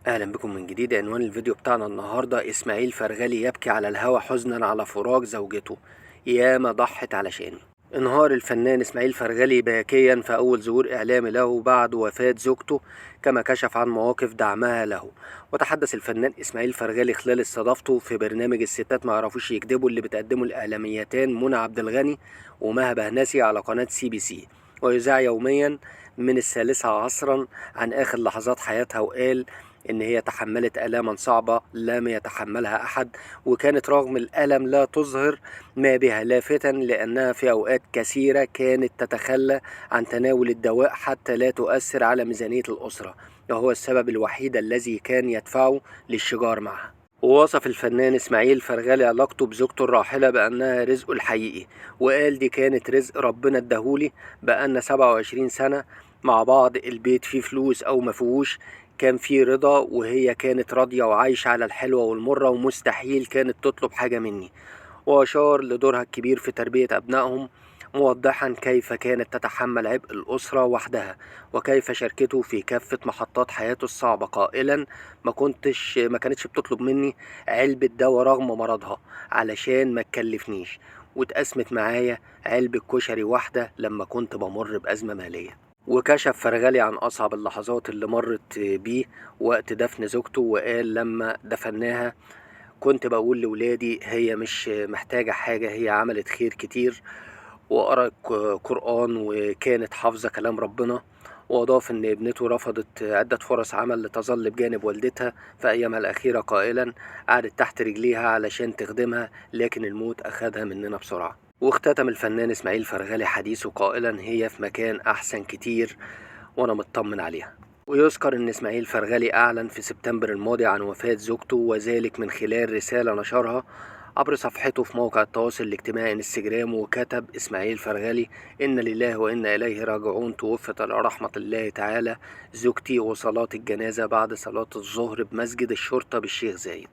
أهلا بكم من جديد. عنوان الفيديو بتاعنا النهاردة: إسماعيل فرغلي يبكي على الهوى حزنا على فراق زوجته، ياما ضحت علشاني. انهار الفنان إسماعيل فرغلي باكيا في أول ظهور إعلامي له بعد وفاة زوجته، كما كشف عن مواقف دعمها له. وتحدث الفنان إسماعيل فرغلي خلال استضافته في برنامج الستات ما يعرفوش يكذبوا اللي بتقدمه الإعلاميتان منى عبد الغني ومها بهنسي على قناة CBC، ويذاع يوميا من 13 عن آخر لحظات حياتها. وقال إن هي تحملت آلاما صعبة لم يتحملها أحد، وكانت رغم الألم لا تظهر ما بها، لافتا لأنها في أوقات كثيرة كانت تتخلى عن تناول الدواء حتى لا تؤثر على ميزانية الأسرة، وهو السبب الوحيد الذي كان يدفعه للشجار معها. ووصف الفنان إسماعيل فرغلي علاقته بزوجته الراحلة بأنها رزقه الحقيقي، وقال دي كانت رزق ربنا اداهولي، بقالنا 27 سنة مع بعض، البيت فيه فلوس أو مفيهوش كان في رضا، وهي كانت راضية وعايشة على الحلوة والمرة، ومستحيل كانت تطلب حاجة مني. وأشار لدورها الكبير في تربية أبنائهم، موضحا كيف كانت تتحمل عبء الأسرة وحدها، وكيف شاركته في كافة محطات حياته الصعبة، قائلا ما كانتش بتطلب مني علبة دواء رغم مرضها علشان ما تكلفنيش، واتقسمت معايا علبة كشري واحدة لما كنت بمر بأزمة مالية. وكشف فرغلي عن أصعب اللحظات اللي مرت بيه وقت دفن زوجته، وقال لما دفناها كنت بقول لولادي هي مش محتاجة حاجة، هي عملت خير كتير وقرأت قرآن وكانت حافظة كلام ربنا. وأضاف إن ابنته رفضت عدة فرص عمل لتظل بجانب والدتها في أيامها الأخيرة، قائلا قعدت تحت رجليها علشان تخدمها، لكن الموت أخدها مننا بسرعة. واختتم الفنان إسماعيل فرغلي حديثه قائلا هي في مكان أحسن كتير وأنا مطمن عليها. ويذكر أن إسماعيل فرغلي أعلن في سبتمبر الماضي عن وفاة زوجته، وذلك من خلال رسالة نشرها عبر صفحته في موقع التواصل الاجتماعي انستجرام. وكتب إسماعيل فرغلي: إن لله وإنا إليه راجعون، توفت على رحمة الله تعالى زوجتي، وصلاة الجنازة بعد صلاة الظهر بمسجد الشرطة بالشيخ زايد.